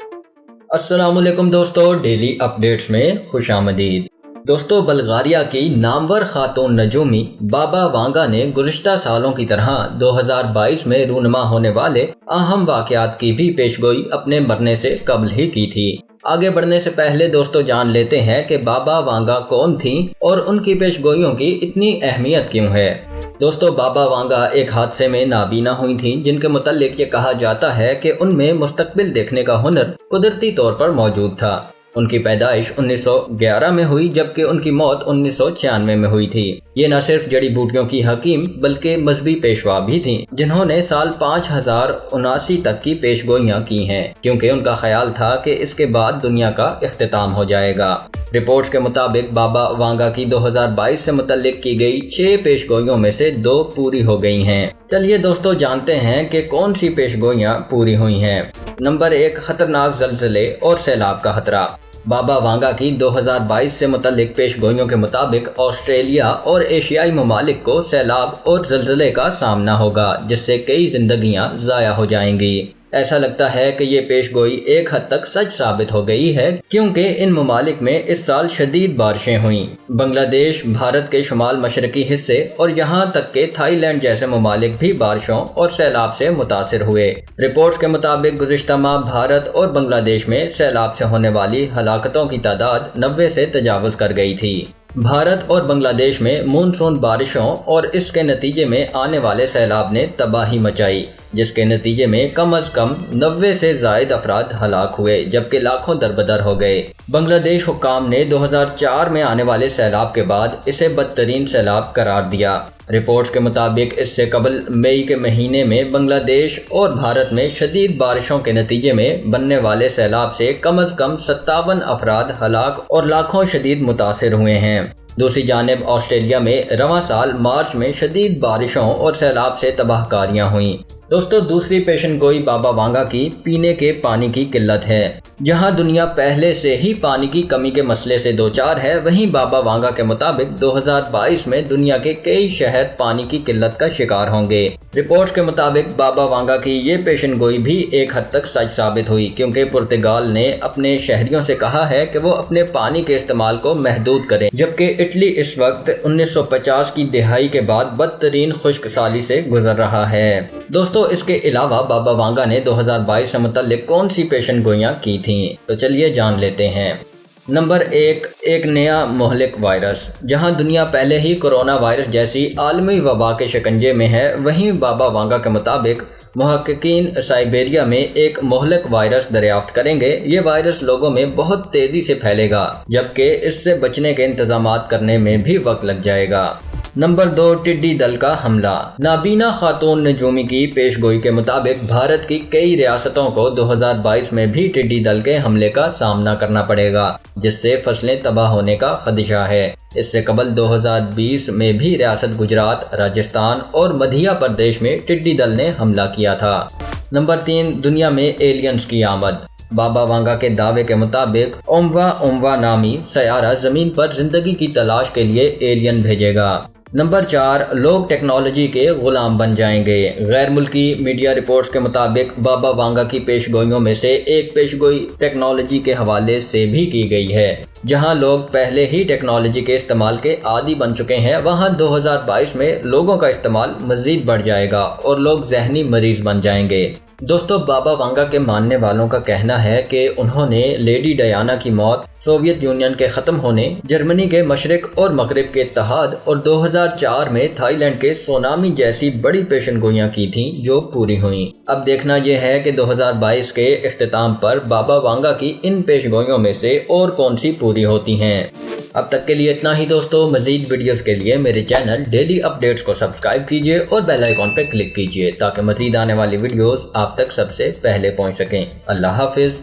अस्सलाम वालेकुम दोस्तों, डेली अपडेट्स में खुश आमदीद। दोस्तों, बल्गारिया की नामवर खातून नजूमी बाबा वांगा ने गुज़िश्ता सालों की तरह 2022 में रूनुमा होने वाले अहम वाक़यात की भी पेशगोई अपने मरने से कबल ही की थी। आगे बढ़ने से पहले दोस्तों जान लेते हैं कि बाबा वांगा कौन थी और उनकी पेशगोइयों की इतनी अहमियत क्यों है। दोस्तों, बाबा वांगा एक हादसे में नाबीना हुई थीं, जिनके मुताल्लिक ये कहा जाता है कि उनमें मुस्तकबिल देखने का हुनर कुदरती तौर पर मौजूद था। उनकी पैदाइश 1911 में हुई, जबकि उनकी मौत 1996 में हुई थी। ये न सिर्फ जड़ी बूटियों की हकीम बल्कि मजहबी पेशवा भी थीं, जिन्होंने साल 5079 तक की पेशगोइयां की हैं, क्योंकि उनका ख्याल था कि इसके बाद दुनिया का इख्तिताम हो जाएगा। रिपोर्ट्स के मुताबिक बाबा वांगा की 2022 से मुतल्लिक की गई 6 पेशगोइयों में से 2 पूरी हो गई हैं। चलिए दोस्तों जानते हैं कि कौन सी पेशगोइयां पूरी हुई हैं। नंबर 1, खतरनाक ज़लज़ले और सैलाब का खतरा। बाबा वांगा की 2022 से मुतल्लिक पेशगोइयों के मुताबिक ऑस्ट्रेलिया और एशियाई ममालिक को सैलाब और ज़लज़ले का सामना होगा, जिससे कई जिंदगियां ज़ाया हो जाएंगी। ऐसा लगता है कि ये पेशगोई एक हद तक सच साबित हो गई है, क्योंकि इन ममालिक में इस साल शदीद बारिशें हुईं। बांग्लादेश, भारत के शुमाल मशरकी हिस्से और यहाँ तक के थाईलैंड जैसे ममालिक भी बारिशों और सैलाब से मुतासिर हुए। रिपोर्ट्स के मुताबिक गुज़िश्ता माह भारत और बांग्लादेश में सैलाब से होने वाली हलाकतों की तादाद 90 से तजावुज कर गई थी। भारत और बांग्लादेश में मानसून बारिशों और इसके नतीजे में आने वाले सैलाब ने तबाही मचाई, जिसके नतीजे में कम अज कम 90 से ज़ायद अफराद हलाक हुए, जबकि लाखों दरबदर हो गए। बांग्लादेश हुक्काम ने 2004 में आने वाले सैलाब के बाद इसे बदतरीन सैलाब करार दिया। रिपोर्ट्स के मुताबिक इससे कबल मई के महीने में बांग्लादेश और भारत में शदीद बारिशों के नतीजे में बनने वाले सैलाब से कम अज कम 57 अफराद हलाक और लाखों शदीद मुतासिर हुए हैं। दूसरी जानिब ऑस्ट्रेलिया में रवां साल मार्च में शदीद बारिशों और सैलाब से तबाहकारियां हुईं। दोस्तों, दूसरी पेशन गोई बाबा वांगा की पीने के पानी की किल्लत है। जहां दुनिया पहले से ही पानी की कमी के मसले से दो चार है, वहीं बाबा वांगा के मुताबिक 2022 में दुनिया के कई शहर पानी की किल्लत का शिकार होंगे। रिपोर्ट्स के मुताबिक बाबा वांगा की ये पेशन गोई भी एक हद तक सच साबित हुई, क्योंकि पुर्तगाल ने अपने शहरियों से कहा है कि वो अपने पानी के इस्तेमाल को महदूद करें, जबकि इटली इस वक्त 1950 की दिहाई के बाद बदतरीन खुश्क साली से गुजर रहा है। दोस्तों, इसके अलावा बाबा वांगा ने 2022 से मुतल्लिक कौन सी पेशन गोइयां की थीं, तो चलिए जान लेते हैं। नंबर 1, एक नया मोहलिक वायरस। जहां दुनिया पहले ही कोरोना वायरस जैसी आलमी वबा के शिकंजे में है, वहीं बाबा वांगा के मुताबिक मुहक्किकीन साइबेरिया में एक मोहलिक वायरस दरियाफ्त करेंगे। ये वायरस लोगों में बहुत तेजी से फैलेगा, जबकि इससे बचने के इंतजामात करने में भी वक्त लग जाएगा। नंबर 2, टिड्डी दल का हमला। नाबीना खातून नजूमी की पेशगोई के मुताबिक भारत की कई रियासतों को 2022 में भी टिड्डी दल के हमले का सामना करना पड़ेगा, जिससे फसलें तबाह होने का खदशा है। इससे कबल 2020 में भी रियासत गुजरात, राजस्थान और मध्य प्रदेश में टिड्डी दल ने हमला किया था। नंबर 3, दुनिया में एलियंस की आमद। बाबा वांगा के दावे के मुताबिक ओम्वा नामी सयारा जमीन पर जिंदगी की तलाश के लिए एलियन भेजेगा। नंबर 4, लोग टेक्नोलॉजी के गुलाम बन जाएंगे। गैर मुल्की मीडिया रिपोर्ट्स के मुताबिक बाबा वांगा की पेशगोइयों में से एक पेशगोई टेक्नोलॉजी के हवाले से भी की गई है। जहां लोग पहले ही टेक्नोलॉजी के इस्तेमाल के आदी बन चुके हैं, वहां 2022 में लोगों का इस्तेमाल मजीद बढ़ जाएगा और लोग जहनी मरीज बन जाएंगे। दोस्तों, बाबा वांगा के मानने वालों का कहना है कि उन्होंने लेडी डायना की मौत, सोवियत यूनियन के ख़त्म होने, जर्मनी के मशरिक और मगरिब के इत्तेहाद और 2004 में थाईलैंड के सुनामी जैसी बड़ी पेशनगोइयां की थीं, जो पूरी हुईं। अब देखना यह है कि 2022 के इख्तिताम पर बाबा वांगा की इन पेशगोइयों में से और कौन सी पूरी होती हैं। अब तक के लिए इतना ही दोस्तों। मजीद वीडियोस के लिए मेरे चैनल डेली अपडेट्स को सब्सक्राइब कीजिए और बेल आइकॉन पर क्लिक कीजिए, ताकि मजीद आने वाली वीडियोस आप तक सबसे पहले पहुंच सकें। अल्लाह हाफिज।